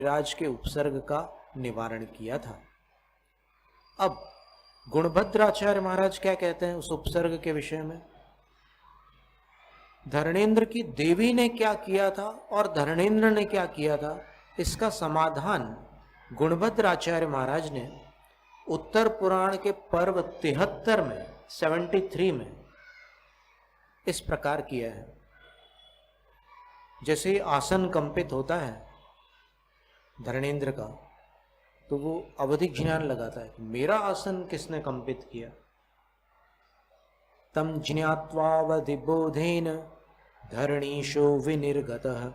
राज के उपसर्ग का निवारण किया था। अब गुणभद्राचार्य महाराज क्या कहते हैं उस उपसर्ग के विषय में? धरणेन्द्र की देवी ने क्या किया था और धरणेन्द्र ने क्या किया था, इसका समाधान गुणभद्राचार्य महाराज ने उत्तर पुराण के पर्व 73 में 73 में इस प्रकार किया है। जैसे आसन कंपित होता है धरणेन्द्र का, तो वो अवधिक ज्ञान लगाता है कि मेरा आसन किसने कंपित किया। तम ज्ञात्वावधि बोधेन धरणीशो विनिर्गतः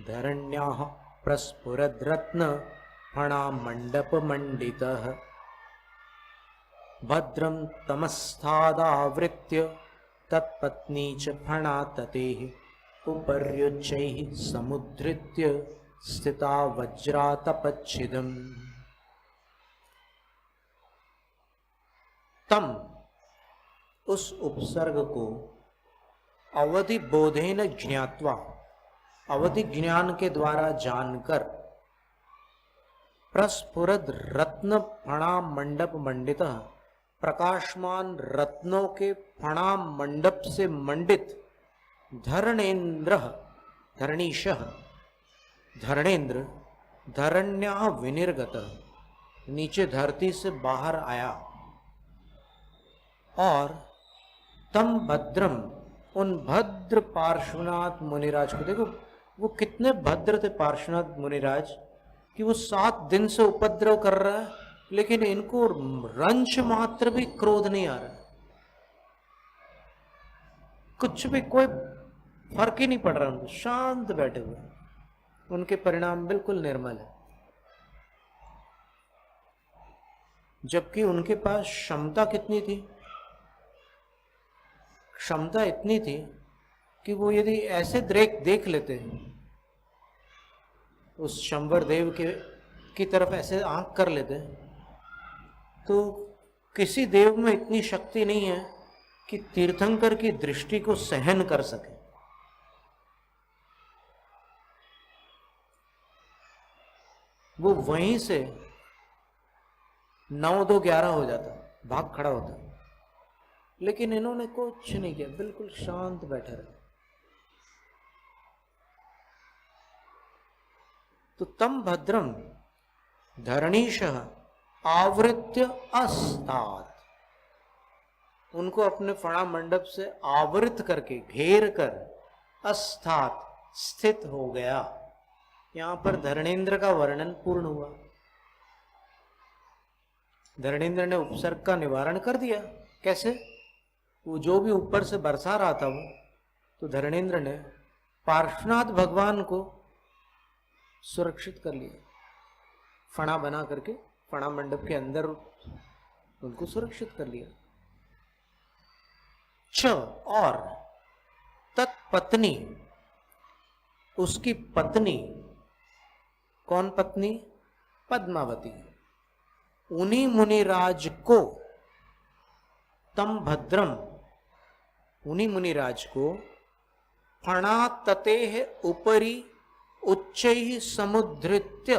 धरण्याः प्रस्फुरद्रत्न फणा मंडप मंडितः भद्रं तमस्थादावृत्य तत्पत्नी च फणा ततेः उपर्युच्चैः समुद्धृत्य स्थिता वज्रातपच्छिदम्। तम उस उपसर्ग को अवधि बोधेन ज्ञात्वा अवधि ज्ञान के द्वारा जानकर प्रस्फुरद रत्न फणा मंडप मंडित प्रकाशमान रत्नों के फणा मंडप से मंडित धरणेन्द्र धरणीशः धरणेन्द्र धरण्या विनिर्गत नीचे धरती से बाहर आया और तम भद्रम उन भद्र पार्श्वनाथ मुनिराज को, देखो वो कितने भद्र थे पार्श्वनाथ मुनिराज कि वो 7 दिन से उपद्रव कर रहा है लेकिन इनको रंच मात्र भी क्रोध नहीं आ रहा, कुछ भी कोई फर्क ही नहीं पड़ रहा उनको, शांत बैठे हुए, उनके परिणाम बिल्कुल निर्मल है। जबकि उनके पास क्षमता कितनी थी, क्षमता इतनी थी कि वो यदि ऐसे देख लेते उस शंबर देव की तरफ ऐसे आंख कर लेते, तो किसी देव में इतनी शक्ति नहीं है कि तीर्थंकर की दृष्टि को सहन कर सके। वो वहीं से 9-2-11 हो जाता, भाग खड़ा होता, लेकिन इन्होंने कुछ नहीं किया, बिल्कुल शांत बैठे रहे। तो तम भद्रम धरणीशः आवृत्य अस्तात, उनको अपने फणा मंडप से आवृत करके घेर कर अस्तात स्थित हो गया। यहां पर धरणेन्द्र का वर्णन पूर्ण हुआ। धरणेन्द्र ने उपसर्ग का निवारण कर दिया। कैसे? वो जो भी ऊपर से बरसा रहा था वो, तो धरणेन्द्र ने पार्श्वनाथ भगवान को सुरक्षित कर लिया, फणा बना करके फणा मंडप के अंदर उनको सुरक्षित कर लिया। छ और तत्पत्नी, उसकी पत्नी, कौन पत्नी? पद्मावती, उन्हीं मुनिराज को, तम भद्रम उन्हीं मुनिराज को फणा ततेह उपरि उच्चैः समुद्धृत्य,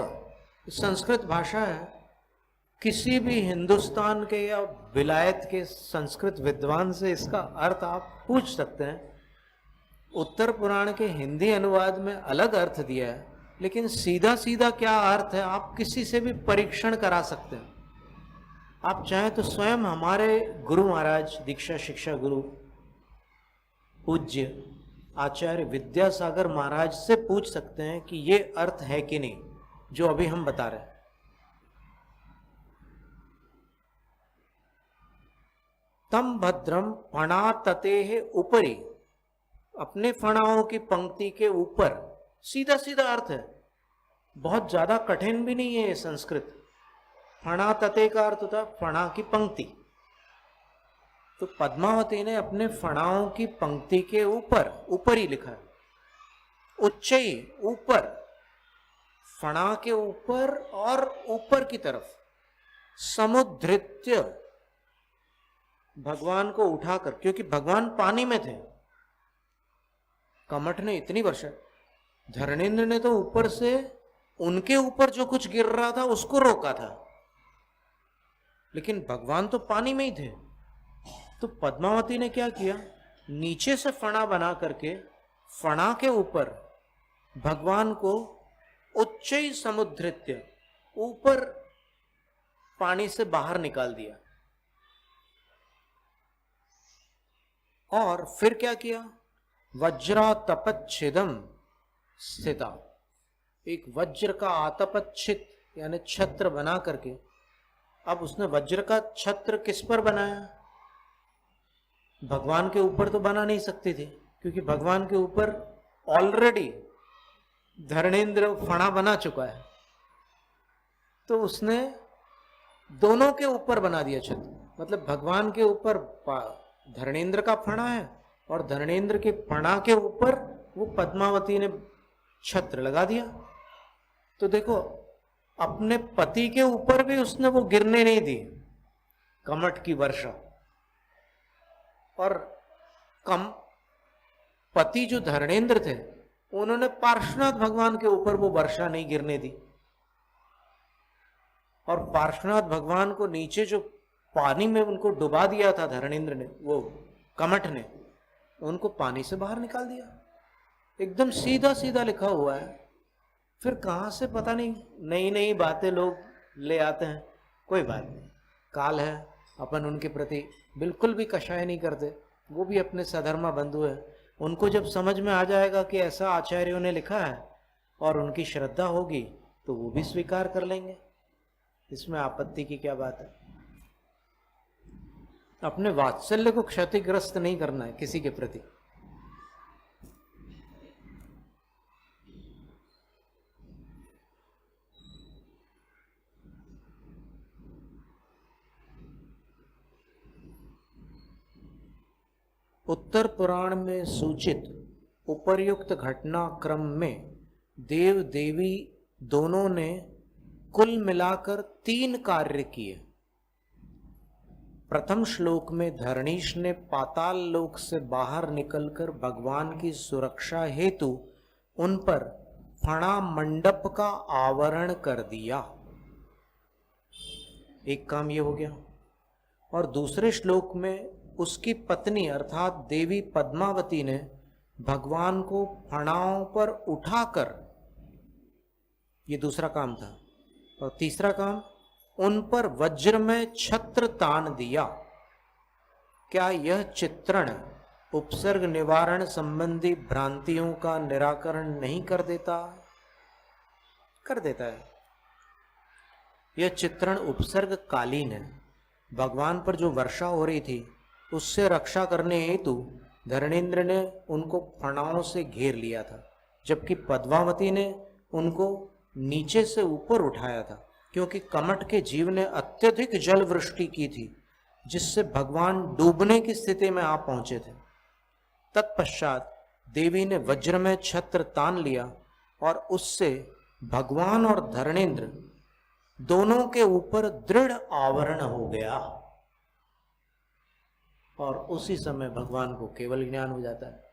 संस्कृत भाषा है, किसी भी हिंदुस्तान के या विलायत के संस्कृत विद्वान से इसका अर्थ आप पूछ सकते हैं। उत्तर पुराण के हिंदी अनुवाद में अलग अर्थ दिया है, लेकिन सीधा सीधा क्या अर्थ है आप किसी से भी परीक्षण करा सकते हैं। आप चाहें तो स्वयं हमारे गुरु महाराज, दीक्षा शिक्षा गुरु पूज्य आचार्य विद्यासागर महाराज से पूछ सकते हैं कि ये अर्थ है कि नहीं जो अभी हम बता रहे हैं। तम भद्रम फणा ततेह उपरि, अपने फणाओं की पंक्ति के ऊपर, सीधा सीधा अर्थ है, बहुत ज्यादा कठिन भी नहीं है ये संस्कृत। फणा तते का अर्थ होता फणा की पंक्ति, तो पद्मावती ने अपने फणाओं की पंक्ति के ऊपर, ऊपर ही लिखा है, उच्चई ऊपर, फणा के ऊपर और ऊपर की तरफ, समुद्धृत्य भगवान को उठाकर, क्योंकि भगवान पानी में थे, कमठ ने इतनी वर्षा, धरणेन्द्र ने तो ऊपर से उनके ऊपर जो कुछ गिर रहा था उसको रोका था, लेकिन भगवान तो पानी में ही थे। तो पद्मावती ने क्या किया, नीचे से फणा बना करके फणा के ऊपर भगवान को उच्चई समुद्रित्य, ऊपर पानी से बाहर निकाल दिया। और फिर क्या किया, वज्रातपच्छिदम स्थिता, एक वज्र का आतपच्छिद यानी छत्र बना करके, अब उसने वज्र का छत्र किस पर बनाया, भगवान के ऊपर तो बना नहीं सकती थी, क्योंकि भगवान के ऊपर ऑलरेडी धरणेन्द्र फणा बना चुका है। तो उसने दोनों के ऊपर बना दिया छत्र, मतलब भगवान के ऊपर धरणेन्द्र का फणा है और धरणेन्द्र के फणा के ऊपर वो पद्मावती ने छत्र लगा दिया। तो देखो, अपने पति के ऊपर भी उसने वो गिरने नहीं दी, कमठ की वर्षा। और पति जो धरणेन्द्र थे, उन्होंने पार्श्वनाथ भगवान के ऊपर वो वर्षा नहीं गिरने दी। और पार्श्वनाथ भगवान को नीचे जो पानी में उनको डुबा दिया था धरणेन्द्र ने, वो कमठ ने, उनको पानी से बाहर निकाल दिया। एकदम सीधा सीधा लिखा हुआ है। फिर कहां से पता नहीं नई नई बातें लोग ले आते हैं। कोई बात नहीं, काल है, अपन उनके प्रति बिल्कुल भी कषाय नहीं करते। वो भी अपने सधर्मा बंधु है, उनको जब समझ में आ जाएगा कि ऐसा आचार्यों ने लिखा है और उनकी श्रद्धा होगी तो वो भी स्वीकार कर लेंगे। इसमें आपत्ति की क्या बात है। अपने वात्सल्य को क्षतिग्रस्त नहीं करना है किसी के प्रति। उत्तर पुराण में सूचित उपर्युक्त घटनाक्रम में देव देवी दोनों ने कुल मिलाकर 3 कार्य किए। प्रथम श्लोक में धरणीश ने पाताल लोक से बाहर निकलकर भगवान की सुरक्षा हेतु उन पर फणा मंडप का आवरण कर दिया, एक काम ये हो गया। और दूसरे श्लोक में उसकी पत्नी अर्थात देवी पद्मावती ने भगवान को फणाओं पर उठाकर, ये दूसरा काम था। और तीसरा काम, उन पर वज्र में छत्र तान दिया। क्या यह चित्रण उपसर्ग निवारण संबंधी भ्रांतियों का निराकरण नहीं कर देता? कर देता है। यह चित्रण उपसर्ग कालीन है। भगवान पर जो वर्षा हो रही थी उससे रक्षा करने हेतु धरणेन्द्र ने उनको फणाओं से घेर लिया था, जबकि पद्मावती ने उनको नीचे से ऊपर उठाया था, क्योंकि कमठ के जीव ने अत्यधिक जल वृष्टि की थी, जिससे भगवान डूबने की स्थिति में आ पहुंचे थे। तत्पश्चात देवी ने वज्र में छत्र तान लिया और उससे भगवान और धरणेन्द्र दोनों के ऊपर दृढ़ आवरण हो गया। और उसी समय भगवान को केवल ज्ञान हो जाता है।